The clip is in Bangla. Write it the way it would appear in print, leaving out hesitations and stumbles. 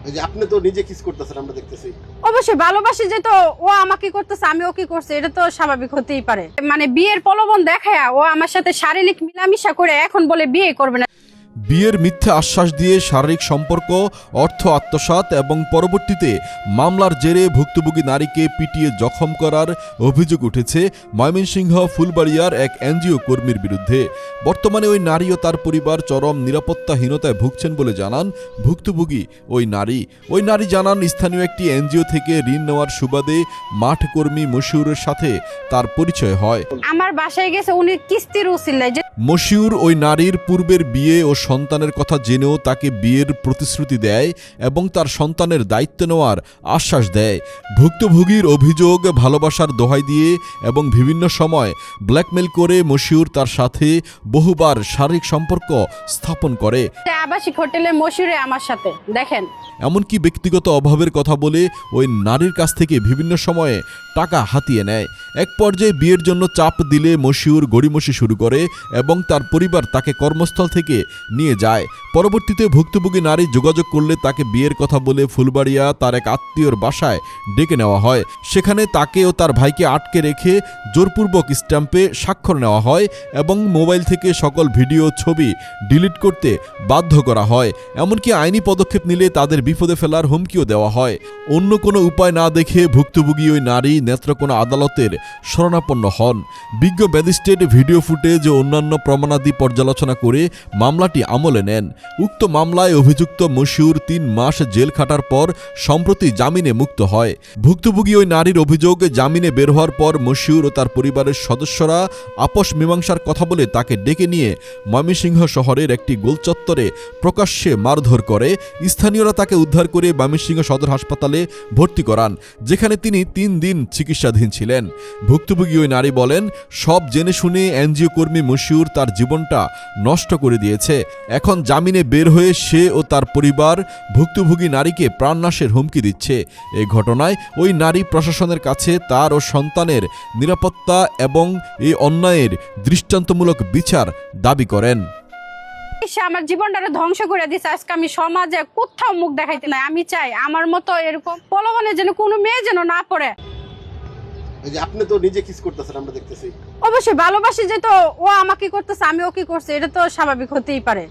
এই যে আপনি তো নিজে কিস করতেছেন আমরা দেখতেছি। অবশ্যই ভালোবাসি যে, তো ও আমাকে করতেছে আমি ওকে করছি, এটা তো স্বাভাবিক হতেই পারে। মানে বিয়ের প্রলোভন দেখায় ও আমার সাথে শারীরিক মিলামিশা করে এখন বলে বিয়ে করবে না। বিয়ের মিথ্যা আশ্বাস দিয়ে শারীরিক সম্পর্ক, অর্থ আত্মসাৎ এবং পরবর্তীতে মামলার জেরে ভুক্তভোগী নারীকে পিটিয়ে জখম করার অভিযোগ উঠেছে ময়মনসিংহ ফুলবাড়িয়ার এক এনজিও কর্মীর বিরুদ্ধে। বর্তমানে ওই নারী ও তার পরিবার চরম নিরাপত্তাহীনতায় ভুগছেন বলে জানান ভুক্তভোগী ওই নারী। ওই নারী জানান, স্থানীয় একটি এনজিও থেকে ঋণ নেওয়ার সুবাদে মাঠ কর্মী মশিউরের সাথে তার পরিচয় হয়। আমার বাসায় গেছে উনি কিস্তির উসিলায় যে মশিউর ওই নারীর পূর্বের বিয়ে ও সন্তানের কথা জেনেও তাকে বিয়ের প্রতিশ্রুতি দেয় এবং তার সন্তানের দায়িত্ব নেওয়ার আশ্বাস দেয়। ভুক্তভোগীর অভিযোগ, ভালোবাসার দোহাই দিয়ে এবং বিভিন্ন সময় ব্ল্যাকমেল করে মশিউর তার সাথে বহুবার শারীরিক সম্পর্ক স্থাপন করে। আবাসিক হোটেলে মশিউরে আমার সাথে দেখেন। এমনকি ব্যক্তিগত অভাবের কথা বলে ওই নারীর কাছ থেকে বিভিন্ন সময়ে টাকা হাতিয়ে নেয়। এক পর্যায়ে বিয়ের জন্য চাপ দিলে মশিউর গড়িমসি শুরু করে এবং তার পরিবার তাকে কর্মস্থল থেকে নিয়ে যায়। পরবর্তীতে ভুক্তভোগী নারী যোগাযোগ করলে তাকে বিয়ের কথা বলে ফুলবাড়িয়া তার এক আত্মীয়র বাসায় ডেকে নেওয়া হয়। সেখানে তাকে ও তার ভাইকে আটকে রেখে জোরপূর্বক স্ট্যাম্পে স্বাক্ষর নেওয়া হয় এবং মোবাইল থেকে সকল ভিডিও, ছবি ডিলিট করতে বাধ্য করা হয়। এমনকি আইনি পদক্ষেপ নিলে তাদের বিপদে ফেলার হুমকিও দেওয়া হয়। অন্য কোনো উপায় না দেখে ভুক্তভোগী ওই নারী নেত্রকোনা আদালতের শরণাপন্ন হন। বিজ্ঞ ম্যাজিস্ট্রেট ভিডিও ফুটেজ ও অন্যান্য প্রমাণাদি পর্যালোচনা করে মামলাটি আমলে নেন। উক্ত মামলায় অভিযুক্ত মশিউর ৩ মাস জেল খাটার পর সম্প্রতি জামিনে মুক্ত হয়। ভুক্তভোগী ওই নারীর অভিযোগ, জামিনে বের হওয়ার পর মশিউর ও তার পরিবারের সদস্যরা আপোষ মীমাংসার কথা বলে তাকে ডেকে নিয়ে ময়মনসিংহ শহরের একটি গোলচত্বরে প্রকাশ্যে মারধর করে। স্থানীয়রা তাকে উদ্ধার করে ময়মনসিংহ সদর হাসপাতালে ভর্তি করান, যেখানে তিনি 3 দিন চিকিৎসাধীন ছিলেন। ভুক্তভোগী ওই নারী বলেন, সব জেনে শুনে এনজিও কর্মী মশিউর তার জীবনটা নষ্ট করে দিয়েছে। এখন জামিনে বের হয়ে সে ও তার পরিবার ভুক্তভোগী নারীকে প্রাণনাশের হুমকি দিচ্ছে। এই ঘটনায় ওই নারী প্রশাসনের কাছে তার ও সন্তানের নিরাপত্তা এবং এই অন্যায়ের দৃষ্টান্তমূলক বিচার দাবি করেন। সে আমার জীবনটারে ধ্বংস করে দিচ্ছে। আজকে আমি সমাজে কোথাও মুখ দেখাইতে নাই। আমি চাই আমার মতো এরকম প্রলোভনে যেন কোনো মেয়ে যেন না পড়ে। এই যে আপনি তো নিজে কিস করতেছেন আমরা দেখতেছি। অবশ্যই ভালোবাসি যে, তো ও আমাকে করতেছে আমি ওকে করছি, এটা তো স্বাভাবিক হতেই পারে।